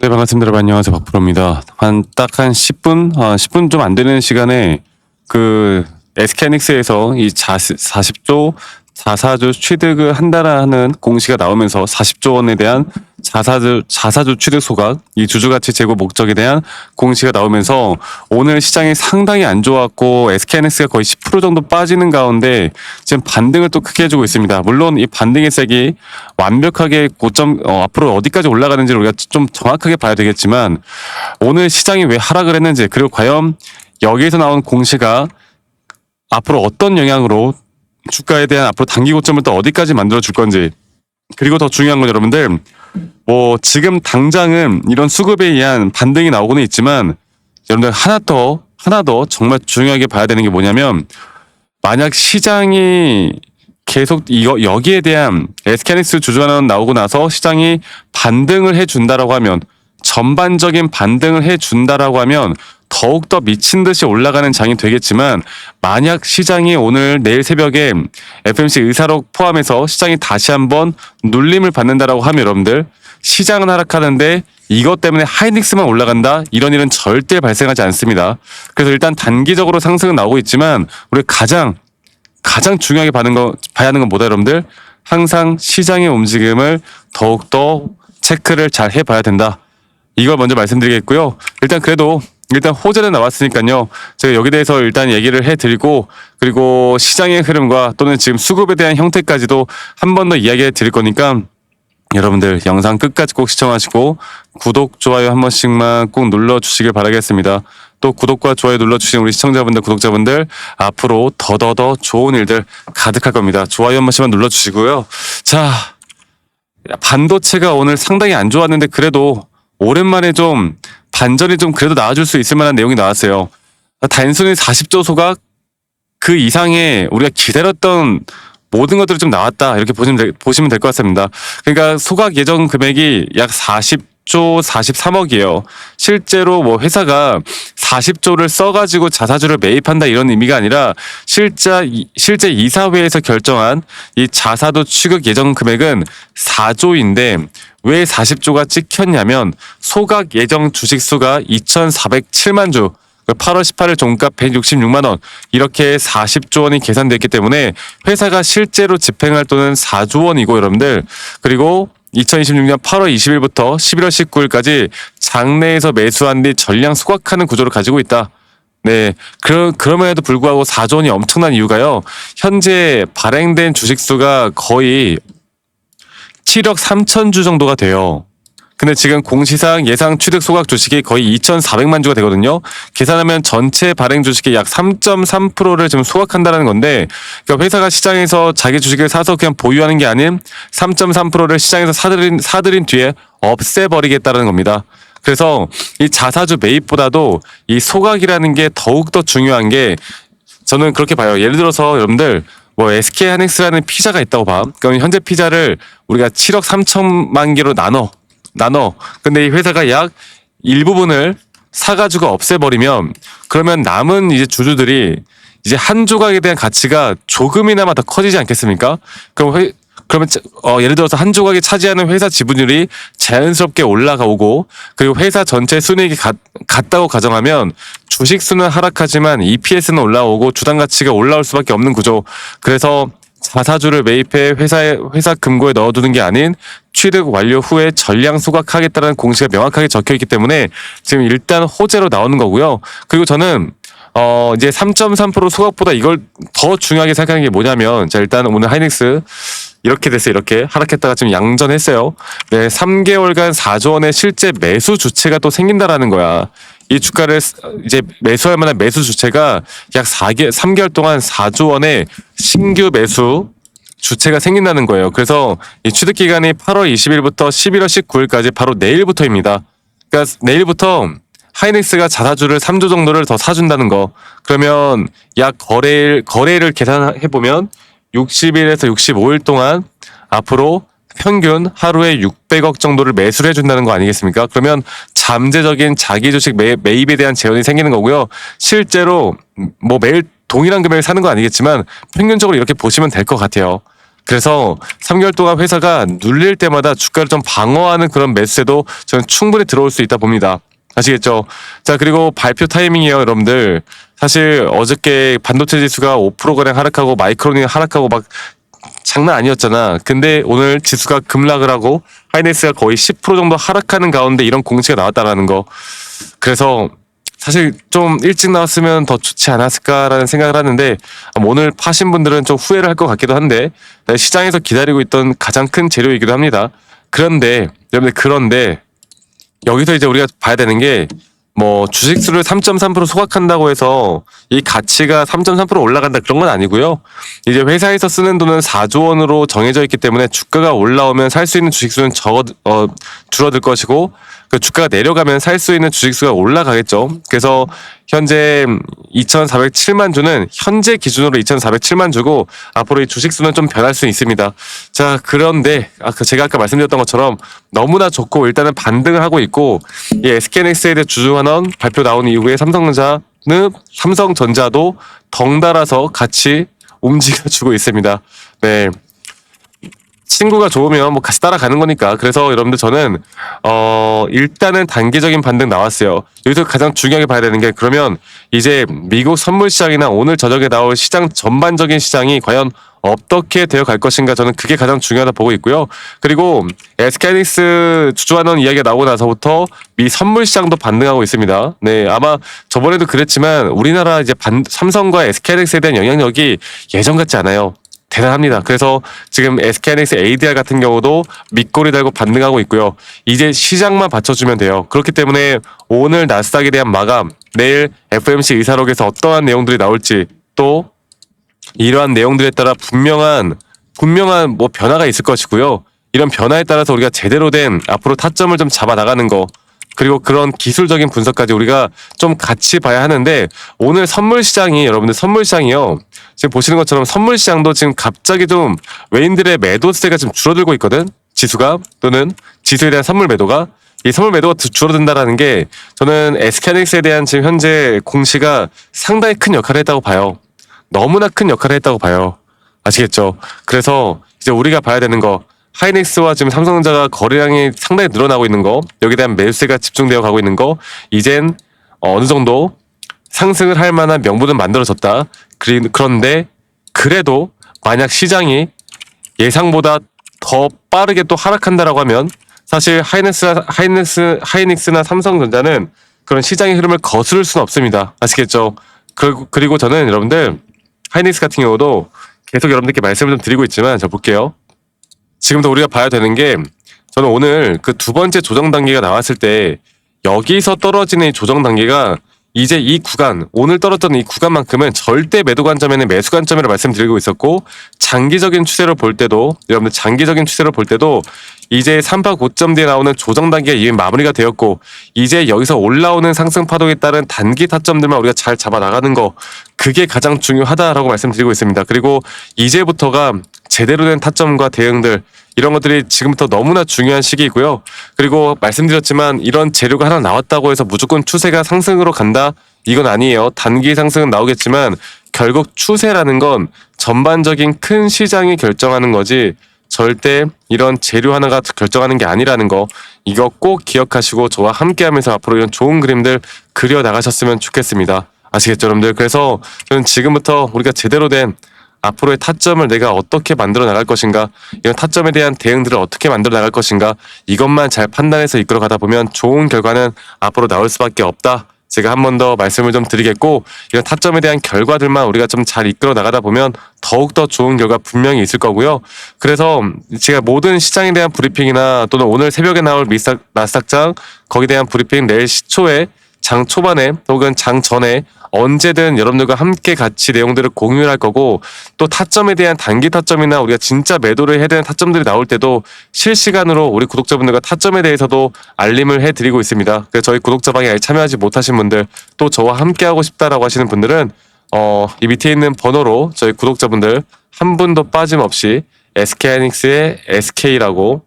네, 반갑습니다. 여러분, 안녕하세요. 박프로입니다. 딱 한 10분, 10분 좀 안 되는 시간에 그 SK하이닉스에서 이 40조 자사주 취득을 한다라는 공시가 나오면서 40조 원에 대한 자사주 취득 소각, 이 주주가치 제고 목적에 대한 공시가 나오면서 오늘 시장이 상당히 안 좋았고 SK하이닉스가 거의 10% 정도 빠지는 가운데 지금 반등을 또 크게 해주고 있습니다. 물론 이 반등의 색이 완벽하게 고점 앞으로 어디까지 올라가는지 우리가 좀 정확하게 봐야 되겠지만 오늘 시장이 왜 하락을 했는지, 그리고 과연 여기에서 나온 공시가 앞으로 어떤 영향으로 주가에 대한 앞으로 단기 고점을 또 어디까지 만들어 줄 건지, 그리고 더 중요한 건 여러분들, 지금 당장은 이런 수급에 의한 반등이 나오고는 있지만 여러분들 하나 더 정말 중요하게 봐야 되는 게 뭐냐면, 만약 시장이 계속 여기에 대한 SK하이닉스 주주환원 나오고 나서 시장이 반등을 해준다라고 하면, 전반적인 반등을 해준다라고 하면 더욱더 미친 듯이 올라가는 장이 되겠지만, 만약 시장이 오늘 내일 새벽에 FMC 의사록 포함해서 시장이 다시 한번 눌림을 받는다라고 하면 여러분들, 시장은 하락하는데 이것 때문에 하이닉스만 올라간다, 이런 일은 절대 발생하지 않습니다. 그래서 일단 단기적으로 상승은 나오고 있지만 우리 가장 중요하게 봐야 하는 건 뭐다 여러분들? 항상 시장의 움직임을 더욱더 체크를 잘 해봐야 된다, 이걸 먼저 말씀드리겠고요. 일단 호재는 나왔으니까요. 제가 여기에 대해서 일단 얘기를 해드리고, 그리고 시장의 흐름과 또는 지금 수급에 대한 형태까지도 한 번 더 이야기해 드릴 거니까 여러분들 영상 끝까지 꼭 시청하시고 구독, 좋아요 한 번씩만 꼭 눌러주시길 바라겠습니다. 또 구독과 좋아요 눌러주신 우리 시청자분들, 구독자분들 앞으로 더더더 좋은 일들 가득할 겁니다. 좋아요 한 번씩만 눌러주시고요. 자, 반도체가 오늘 상당히 안 좋았는데 그래도 오랜만에 좀 반전이 좀 그래도 나와줄 수 있을 만한 내용이 나왔어요. 단순히 40조 소각 그 이상의 우리가 기다렸던 모든 것들이 좀 나왔다, 이렇게 보시면 될 것 같습니다. 그러니까 소각 예정 금액이 약 40조 43억이에요. 실제로 회사가 40조를 써가지고 자사주를 매입한다 이런 의미가 아니라 실제 이사회에서 결정한 이 자사주 취득 예정 금액은 4조인데 왜 40조가 찍혔냐면, 소각 예정 주식 수가 2,407만 주, 8월 18일 종가 166만 원, 이렇게 40조 원이 계산됐기 때문에 회사가 실제로 집행할 돈은 4조 원이고 여러분들, 그리고 2026년 8월 20일부터 11월 19일까지 장내에서 매수한 뒤 전량 소각하는 구조를 가지고 있다. 네, 그럼에도 불구하고 4조 원이 엄청난 이유가요. 현재 발행된 주식 수가 거의 7억 3천 주 정도가 돼요. 근데 지금 공시상 예상 취득 소각 주식이 거의 2,400만 주가 되거든요. 계산하면 전체 발행 주식의 약 3.3%를 지금 소각한다는 건데, 그러니까 회사가 시장에서 자기 주식을 사서 그냥 보유하는 게 아닌 3.3%를 시장에서 사들인 뒤에 없애버리겠다는 겁니다. 그래서 이 자사주 매입보다도 이 소각이라는 게 더욱더 중요한 게, 저는 그렇게 봐요. 예를 들어서 여러분들 SK하이닉스라는 피자가 있다고 봐. 그럼 현재 피자를 우리가 7억 3천만 개로 나눠. 근데 이 회사가 약 일부분을 사가지고 없애버리면, 그러면 남은 이제 주주들이 이제 한 조각에 대한 가치가 조금이나마 더 커지지 않겠습니까? 그러면 예를 들어서 한 조각이 차지하는 회사 지분율이 자연스럽게 올라가고, 그리고 회사 전체 순이익이 같다고 가정하면 주식 수는 하락하지만 EPS는 올라오고 주당 가치가 올라올 수밖에 없는 구조. 그래서 자사주를 매입해 회사 금고에 넣어두는 게 아닌 취득 완료 후에 전량 소각하겠다는 공시가 명확하게 적혀있기 때문에 지금 일단 호재로 나오는 거고요. 그리고 저는 이제 3.3% 소각보다 이걸 더 중요하게 생각하는 게 뭐냐면, 자, 일단 오늘 하이닉스 이렇게 됐어요. 이렇게 하락했다가 지금 양전했어요. 네, 3개월간 4조 원의 실제 매수 주체가 또 생긴다라는 거야. 이 주가를 이제 매수할 만한 매수 주체가 약 3개월 동안 4조 원의 신규 매수 주체가 생긴다는 거예요. 그래서 이 취득 기간이 8월 20일부터 11월 19일까지 바로 내일부터입니다. 그러니까 내일부터 하이닉스가 자사주를 3조 정도를 더 사준다는 거. 그러면 약 거래일을 계산해보면 60일에서 65일 동안 앞으로 평균 하루에 600억 정도를 매수를 해준다는 거 아니겠습니까? 그러면 잠재적인 자기 주식 매입에 대한 재원이 생기는 거고요. 실제로 매일 동일한 금액을 사는 건 아니겠지만 평균적으로 이렇게 보시면 될 것 같아요. 그래서 3개월 동안 회사가 눌릴 때마다 주가를 좀 방어하는 그런 매수세도 저는 충분히 들어올 수 있다 봅니다. 아시겠죠? 자, 그리고 발표 타이밍이에요, 여러분들. 사실 어저께 반도체 지수가 5%가량 하락하고 마이크론이 하락하고 막 장난 아니었잖아. 근데 오늘 지수가 급락을 하고 하이닉스가 거의 10% 정도 하락하는 가운데 이런 공시가 나왔다라는 거. 그래서 사실 좀 일찍 나왔으면 더 좋지 않았을까라는 생각을 하는데 오늘 파신 분들은 좀 후회를 할 것 같기도 한데 시장에서 기다리고 있던 가장 큰 재료이기도 합니다. 그런데 여러분들 여기서 이제 우리가 봐야 되는 게 뭐 주식수를 3.3% 소각한다고 해서 이 가치가 3.3% 올라간다 그런 건 아니고요. 이제 회사에서 쓰는 돈은 4조 원으로 정해져 있기 때문에 주가가 올라오면 살 수 있는 주식수는 줄어들 것이고 그 주가가 내려가면 살 수 있는 주식수가 올라가겠죠. 그래서 현재 2,407만 주는 현재 기준으로 2,407만 주고 앞으로 이 주식수는 좀 변할 수 있습니다. 자, 그런데 제가 아까 말씀드렸던 것처럼 너무나 좋고 일단은 반등을 하고 있고 이 SK하이닉스에 대해 주주환원 발표 나온 이후에 삼성전자도 덩달아서 같이 움직여주고 있습니다. 네. 친구가 좋으면 뭐 같이 따라가는 거니까. 그래서 여러분들 저는 일단은 단기적인 반등 나왔어요. 여기서 가장 중요하게 봐야 되는 게 그러면 이제 미국 선물 시장이나 오늘 저녁에 나올 시장 전반적인 시장이 과연 어떻게 되어 갈 것인가 저는 그게 가장 중요하다 보고 있고요. 그리고 SK하이닉스 주주환원 이야기가 나오고 나서부터 미 선물 시장도 반등하고 있습니다. 네, 아마 저번에도 그랬지만 우리나라 이제 삼성과 SK하이닉스에 대한 영향력이 예전 같지 않아요. 대단합니다. 그래서 지금 SK하이닉스 ADR 같은 경우도 밑꼬리 달고 반등하고 있고요. 이제 시장만 받쳐주면 돼요. 그렇기 때문에 오늘 나스닥에 대한 마감, 내일 FOMC 의사록에서 어떠한 내용들이 나올지 또 이러한 내용들에 따라 분명한 뭐 변화가 있을 것이고요. 이런 변화에 따라서 우리가 제대로 된 앞으로 타점을 좀 잡아 나가는 거 그리고 그런 기술적인 분석까지 우리가 좀 같이 봐야 하는데 오늘 선물 시장이 여러분들 선물 시장이요. 지금 보시는 것처럼 선물 시장도 지금 갑자기 좀 외인들의 매도세가 좀 줄어들고 있거든. 지수가 또는 지수에 대한 선물 매도가 이 선물 매도가 줄어든다라는 게 저는 SK하이닉스에 대한 지금 현재 공시가 상당히 큰 역할을 했다고 봐요. 너무나 큰 역할을 했다고 봐요. 아시겠죠? 그래서 이제 우리가 봐야 되는 거 하이닉스와 지금 삼성전자가 거래량이 상당히 늘어나고 있는 거 여기에 대한 매수세가 집중되어 가고 있는 거 이젠 어느 정도 상승을 할 만한 명분은 만들어졌다. 그런데 그래도 만약 시장이 예상보다 더 빠르게 또 하락한다라고 하면 사실 하이닉스나 삼성전자는 그런 시장의 흐름을 거스를 수는 없습니다. 아시겠죠? 그리고 저는 여러분들 하이닉스 같은 경우도 계속 여러분들께 말씀을 좀 드리고 있지만 자 볼게요. 지금도 우리가 봐야 되는 게 저는 오늘 그 두 번째 조정 단계가 나왔을 때 여기서 떨어지는 이 조정 단계가 이제 이 구간 오늘 떨어졌던 이 구간만큼은 절대 매도 관점에는 매수 관점이라 말씀드리고 있었고 장기적인 추세를 볼 때도 여러분들 장기적인 추세를 볼 때도 이제 3파 고점 뒤에 나오는 조정 단계가 이미 마무리가 되었고 이제 여기서 올라오는 상승 파동에 따른 단기 타점들만 우리가 잘 잡아 나가는 거 그게 가장 중요하다라고 말씀드리고 있습니다. 그리고 이제부터가 제대로 된 타점과 대응들 이런 것들이 지금부터 너무나 중요한 시기이고요. 그리고 말씀드렸지만 이런 재료가 하나 나왔다고 해서 무조건 추세가 상승으로 간다? 이건 아니에요. 단기 상승은 나오겠지만 결국 추세라는 건 전반적인 큰 시장이 결정하는 거지 절대 이런 재료 하나가 결정하는 게 아니라는 거 이거 꼭 기억하시고 저와 함께하면서 앞으로 이런 좋은 그림들 그려 나가셨으면 좋겠습니다. 아시겠죠 여러분들? 그래서 저는 지금부터 우리가 제대로 된 앞으로의 타점을 내가 어떻게 만들어 나갈 것인가 이런 타점에 대한 대응들을 어떻게 만들어 나갈 것인가 이것만 잘 판단해서 이끌어 가다 보면 좋은 결과는 앞으로 나올 수밖에 없다. 제가 한 번 더 말씀을 좀 드리겠고 이런 타점에 대한 결과들만 우리가 좀 잘 이끌어 나가다 보면 더욱더 좋은 결과 분명히 있을 거고요. 그래서 제가 모든 시장에 대한 브리핑이나 또는 오늘 새벽에 나올 나스닥장 거기에 대한 브리핑 내일 시초에 장 초반에 혹은 장 전에 언제든 여러분들과 함께 같이 내용들을 공유를 할 거고 또 타점에 대한 단기 타점이나 우리가 진짜 매도를 해야 되는 타점들이 나올 때도 실시간으로 우리 구독자분들과 타점에 대해서도 알림을 해드리고 있습니다. 그래서 저희 구독자방에 아직 참여하지 못하신 분들 또 저와 함께 하고 싶다라고 하시는 분들은 이 밑에 있는 번호로 저희 구독자분들 한 분도 빠짐없이 SK하이닉스의 SK라고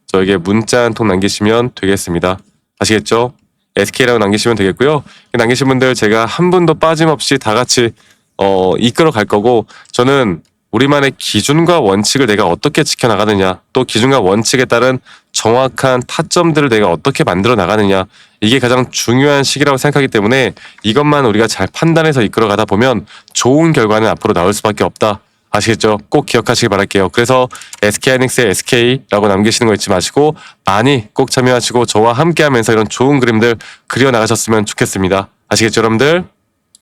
저에게 문자 한 통 남기시면 되겠습니다. 아시겠죠? SK라고 남기시면 되겠고요. 남기신 분들 제가 한 분도 빠짐없이 다 같이 이끌어 갈 거고, 저는 우리만의 기준과 원칙을 내가 어떻게 지켜나가느냐, 또 기준과 원칙에 따른 정확한 타점들을 내가 어떻게 만들어 나가느냐, 이게 가장 중요한 시기라고 생각하기 때문에 이것만 우리가 잘 판단해서 이끌어 가다 보면 좋은 결과는 앞으로 나올 수밖에 없다. 아시겠죠? 꼭 기억하시기 바랄게요. 그래서 SK하이닉스의 SK라고 남기시는 거 잊지 마시고 많이 꼭 참여하시고 저와 함께 하면서 이런 좋은 그림들 그려 나가셨으면 좋겠습니다. 아시겠죠, 여러분들?